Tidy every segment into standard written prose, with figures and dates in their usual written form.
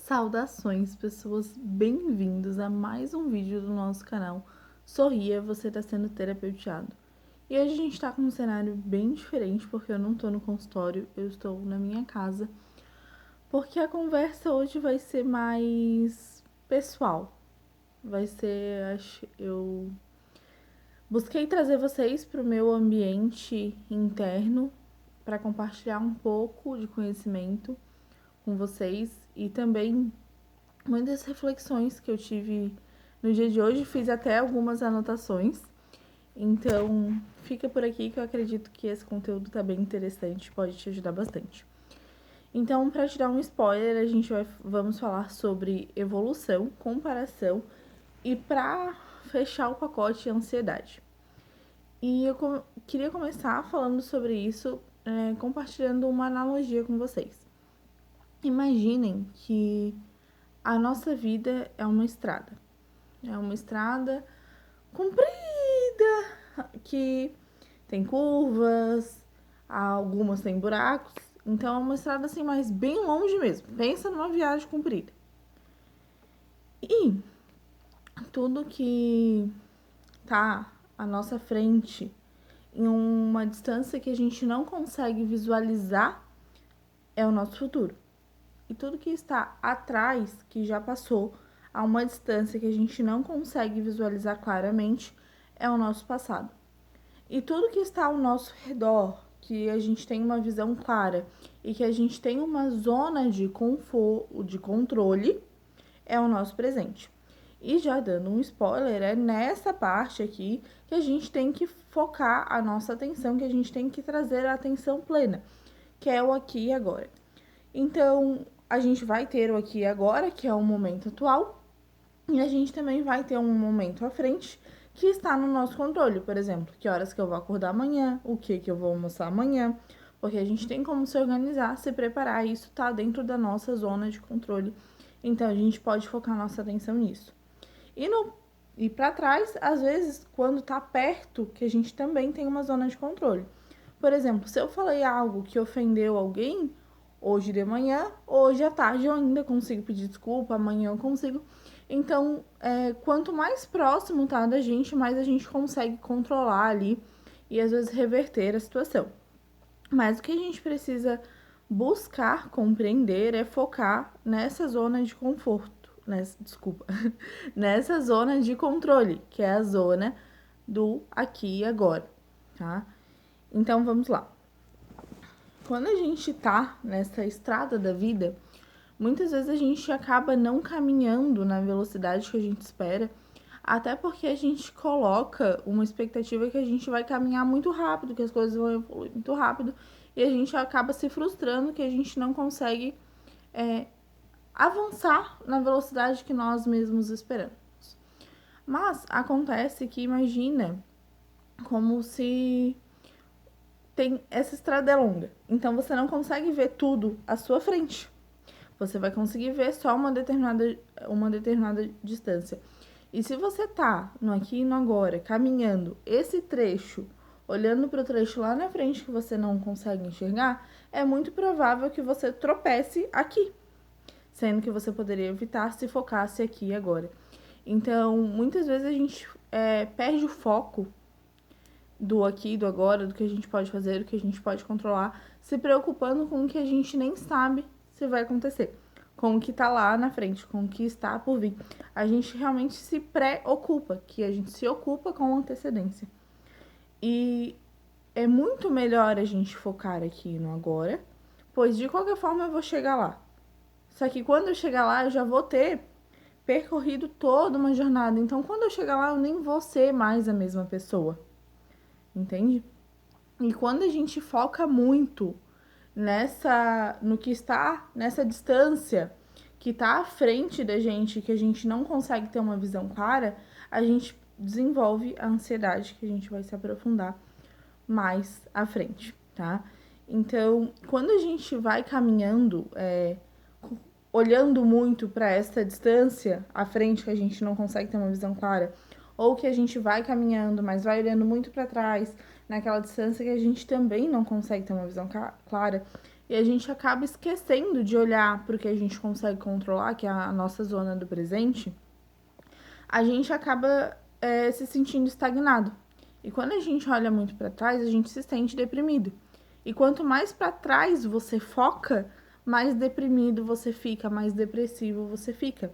Saudações, pessoas, bem-vindos a mais um vídeo do nosso canal Sorria, você tá sendo terapeutizado. E hoje a gente tá com um cenário bem diferente, porque eu não tô no consultório, eu estou na minha casa, porque a conversa hoje vai ser mais pessoal. Eu busquei trazer vocês para o meu ambiente interno para compartilhar um pouco de conhecimento com vocês e também muitas reflexões que eu tive no dia de hoje, fiz até algumas anotações. Então, fica por aqui que eu acredito que esse conteúdo tá bem interessante, pode te ajudar bastante. Então, para te dar um spoiler, vamos falar sobre evolução, comparação e para fechar o pacote ansiedade. E eu queria começar falando sobre isso, compartilhando uma analogia com vocês. Imaginem que a nossa vida é uma estrada. É uma estrada comprida, que tem curvas, algumas tem buracos. Então é uma estrada assim, mas bem longe mesmo. Pensa numa viagem comprida. E tudo que tá à nossa frente, em uma distância que a gente não consegue visualizar, é o nosso futuro. E tudo que está atrás, que já passou a uma distância que a gente não consegue visualizar claramente, é o nosso passado. E tudo que está ao nosso redor, que a gente tem uma visão clara e que a gente tem uma zona de conforto, de controle, é o nosso presente. E já dando um spoiler, é nessa parte aqui que a gente tem que focar a nossa atenção, que a gente tem que trazer a atenção plena, que é o aqui e agora. Então, a gente vai ter o aqui e agora, que é o momento atual, e a gente também vai ter um momento à frente que está no nosso controle. Por exemplo, que horas que eu vou acordar amanhã, o que eu vou almoçar amanhã, porque a gente tem como se organizar, se preparar, e isso está dentro da nossa zona de controle. Então, a gente pode focar nossa atenção nisso. E para trás, às vezes, quando tá perto, que a gente também tem uma zona de controle. Por exemplo, se eu falei algo que ofendeu alguém, hoje de manhã, hoje à tarde eu ainda consigo pedir desculpa, amanhã eu consigo. Então, quanto mais próximo tá da gente, mais a gente consegue controlar ali e às vezes reverter a situação. Mas o que a gente precisa buscar compreender é focar nessa zona de conforto, nessa zona de controle, que é a zona do aqui e agora, tá? Então vamos lá. Quando a gente tá nessa estrada da vida, muitas vezes a gente acaba não caminhando na velocidade que a gente espera, até porque a gente coloca uma expectativa que a gente vai caminhar muito rápido, que as coisas vão evoluir muito rápido, e a gente acaba se frustrando que a gente não consegue avançar na velocidade que nós mesmos esperamos. Mas acontece que imagina como se essa estrada é longa, então você não consegue ver tudo à sua frente. Você vai conseguir ver só uma determinada distância. E se você tá no aqui e no agora, caminhando esse trecho, olhando para o trecho lá na frente que você não consegue enxergar, é muito provável que você tropece aqui, sendo que você poderia evitar se focasse aqui e agora. Então, muitas vezes a gente perde o foco do aqui, do agora, do que a gente pode fazer, do que a gente pode controlar, se preocupando com o que a gente nem sabe se vai acontecer, com o que tá lá na frente, com o que está por vir. A gente realmente se preocupa, que a gente se ocupa com antecedência. E é muito melhor a gente focar aqui no agora, pois de qualquer forma eu vou chegar lá. Só que quando eu chegar lá, eu já vou ter percorrido toda uma jornada. Então, quando eu chegar lá, eu nem vou ser mais a mesma pessoa. Entende? E quando a gente foca muito no que está nessa distância que está à frente da gente, que a gente não consegue ter uma visão clara, a gente desenvolve a ansiedade, que a gente vai se aprofundar mais à frente, tá? Então, quando a gente vai caminhando, olhando muito para essa distância à frente, que a gente não consegue ter uma visão clara, ou que a gente vai caminhando, mas vai olhando muito para trás, naquela distância que a gente também não consegue ter uma visão clara, e a gente acaba esquecendo de olhar para o que a gente consegue controlar, que é a nossa zona do presente, a gente acaba se sentindo estagnado. E quando a gente olha muito para trás, a gente se sente deprimido. E quanto mais para trás você foca, mais deprimido você fica, mais depressivo você fica.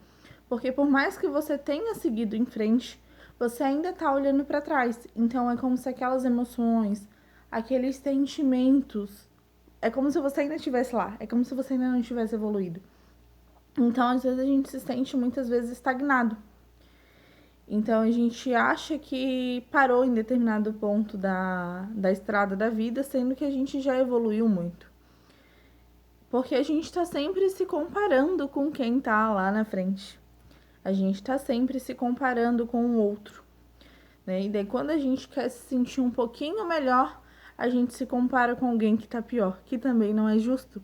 Porque por mais que você tenha seguido em frente, você ainda tá olhando para trás. Então é como se aquelas emoções, aqueles sentimentos, é como se você ainda estivesse lá, é como se você ainda não tivesse evoluído. Então, às vezes a gente se sente muitas vezes estagnado. Então a gente acha que parou em determinado ponto da estrada da vida, sendo que a gente já evoluiu muito. Porque a gente tá sempre se comparando com quem tá lá na frente. A gente tá sempre se comparando com o outro, né? E daí quando a gente quer se sentir um pouquinho melhor, a gente se compara com alguém que tá pior, que também não é justo.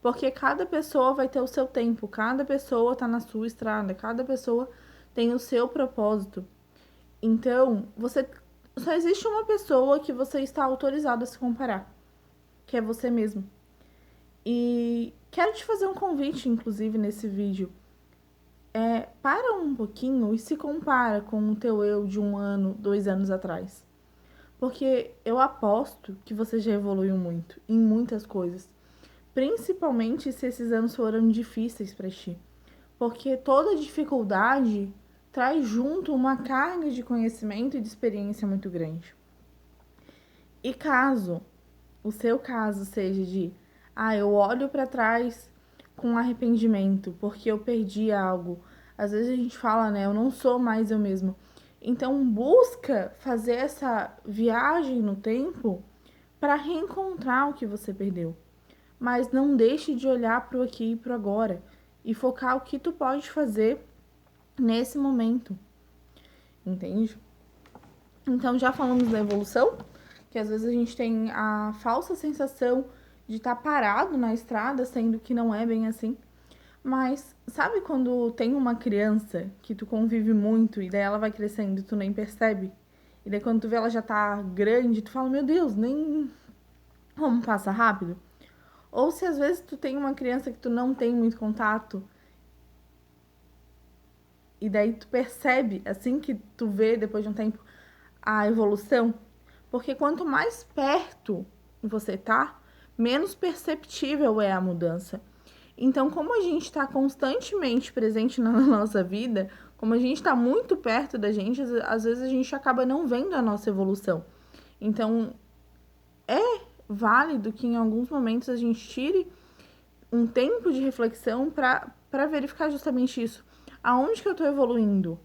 Porque cada pessoa vai ter o seu tempo, cada pessoa tá na sua estrada, cada pessoa tem o seu propósito. Então, só existe uma pessoa que você está autorizado a se comparar, que é você mesmo. E quero te fazer um convite, inclusive, nesse vídeo. Para um pouquinho e se compara com o teu eu de 1 ano, 2 anos atrás. Porque eu aposto que você já evoluiu muito, em muitas coisas. Principalmente se esses anos foram difíceis para ti. Porque toda dificuldade traz junto uma carga de conhecimento e de experiência muito grande. E caso o seu caso seja de, eu olho para trás com arrependimento porque eu perdi algo. Às vezes a gente fala, né, eu não sou mais eu mesmo. Então busca fazer essa viagem no tempo para reencontrar o que você perdeu. Mas não deixe de olhar para o aqui e para o agora e focar o que tu pode fazer nesse momento. Entende? Então já falamos da evolução, que às vezes a gente tem a falsa sensação de estar parado na estrada, sendo que não é bem assim. Mas sabe quando tem uma criança que tu convive muito e daí ela vai crescendo e tu nem percebe? E daí quando tu vê ela já tá grande, tu fala, meu Deus, nem como passa rápido? Ou se às vezes tu tem uma criança que tu não tem muito contato e daí tu percebe, assim que tu vê depois de um tempo, a evolução. Porque quanto mais perto você tá, menos perceptível é a mudança. Então, como a gente está constantemente presente na nossa vida, como a gente está muito perto da gente, às vezes a gente acaba não vendo a nossa evolução. Então, é válido que em alguns momentos a gente tire um tempo de reflexão para verificar justamente isso. Aonde que eu estou evoluindo?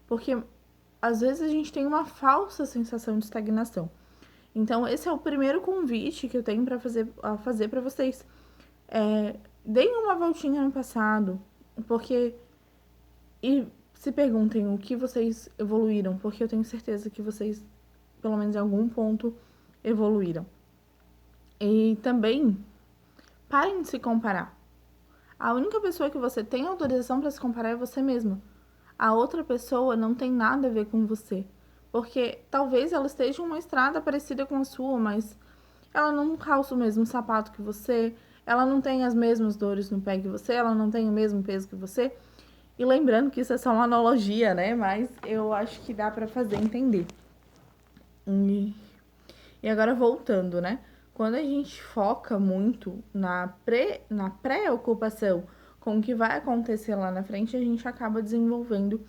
Porque às vezes a gente tem uma falsa sensação de estagnação. Então, esse é o primeiro convite que eu tenho para fazer para vocês. Deem uma voltinha no passado, porque. E se perguntem o que vocês evoluíram, porque eu tenho certeza que vocês, pelo menos em algum ponto, evoluíram. E também, parem de se comparar. A única pessoa que você tem autorização para se comparar é você mesma. A outra pessoa não tem nada a ver com você. Porque talvez ela esteja em uma estrada parecida com a sua, mas ela não calça o mesmo sapato que você, ela não tem as mesmas dores no pé que você, ela não tem o mesmo peso que você. E lembrando que isso é só uma analogia, né? Mas eu acho que dá pra fazer entender. E agora voltando, né? Quando a gente foca muito na preocupação com o que vai acontecer lá na frente, a gente acaba desenvolvendo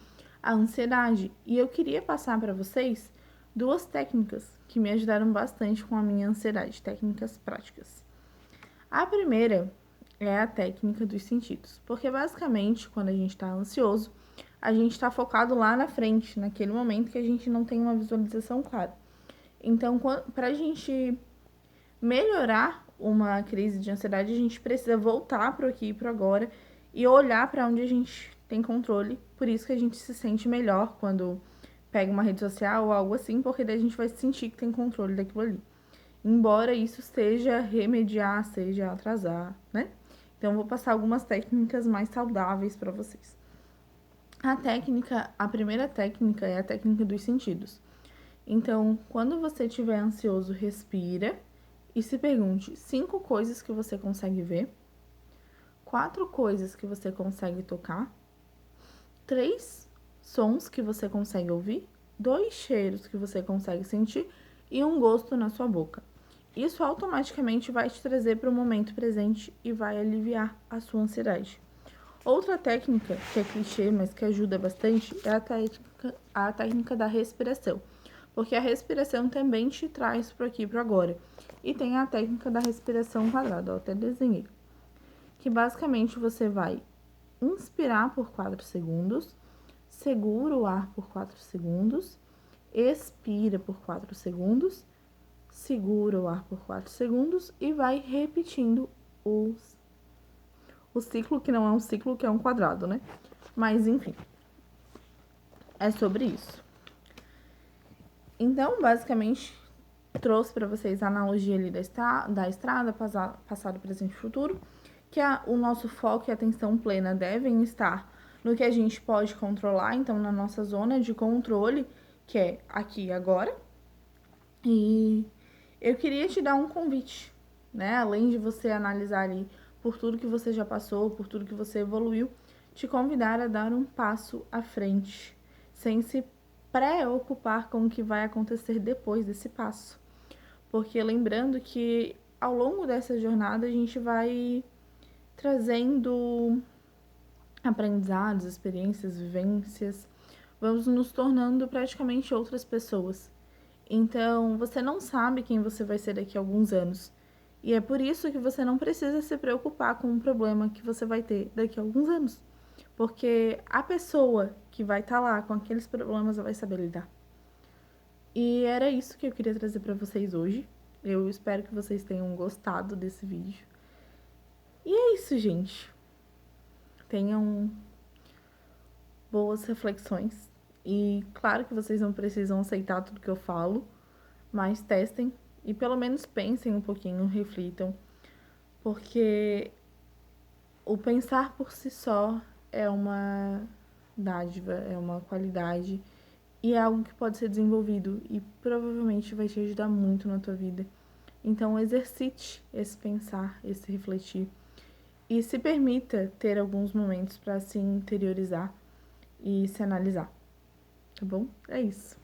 a ansiedade. E eu queria passar para vocês 2 técnicas que me ajudaram bastante com a minha ansiedade, técnicas práticas. A primeira é a técnica dos sentidos, porque basicamente quando a gente está ansioso, a gente está focado lá na frente, naquele momento que a gente não tem uma visualização clara. Então, para a gente melhorar uma crise de ansiedade, a gente precisa voltar para o aqui e para agora e olhar para onde a gente tem controle. Por isso que a gente se sente melhor quando pega uma rede social ou algo assim, porque daí a gente vai sentir que tem controle daquilo ali. Embora isso seja remediar, seja atrasar, né? Então, eu vou passar algumas técnicas mais saudáveis para vocês. A primeira técnica é a técnica dos sentidos. Então, quando você estiver ansioso, respira e se pergunte 5 coisas que você consegue ver, 4 coisas que você consegue tocar, 3 sons que você consegue ouvir, 2 cheiros que você consegue sentir e um gosto na sua boca. Isso automaticamente vai te trazer para o momento presente e vai aliviar a sua ansiedade. Outra técnica, que é clichê, mas que ajuda bastante, é a técnica da respiração. Porque a respiração também te traz para aqui, para agora. E tem a técnica da respiração quadrada, eu até desenhei. Que basicamente você vai inspirar por 4 segundos, segura o ar por 4 segundos, expira por 4 segundos, segura o ar por 4 segundos e vai repetindo o ciclo, que não é um ciclo, que é um quadrado, né? Mas, enfim, é sobre isso. Então, basicamente, trouxe para vocês a analogia ali da estrada, passado, presente e futuro, que o nosso foco e atenção plena devem estar no que a gente pode controlar, então, na nossa zona de controle, que é aqui e agora. E eu queria te dar um convite, né? Além de você analisar ali por tudo que você já passou, por tudo que você evoluiu, te convidar a dar um passo à frente, sem se preocupar com o que vai acontecer depois desse passo. Porque lembrando que ao longo dessa jornada a gente vai trazendo aprendizados, experiências, vivências, vamos nos tornando praticamente outras pessoas. Então, você não sabe quem você vai ser daqui a alguns anos. E é por isso que você não precisa se preocupar com um problema que você vai ter daqui a alguns anos. Porque a pessoa que vai estar lá com aqueles problemas vai saber lidar. E era isso que eu queria trazer para vocês hoje. Eu espero que vocês tenham gostado desse vídeo. E é isso, gente. Tenham boas reflexões. E claro que vocês não precisam aceitar tudo que eu falo, mas testem e pelo menos pensem um pouquinho, reflitam, porque o pensar por si só é uma dádiva, é uma qualidade e é algo que pode ser desenvolvido e provavelmente vai te ajudar muito na tua vida. Então exercite esse pensar, esse refletir e se permita ter alguns momentos para se interiorizar e se analisar, tá bom? É isso.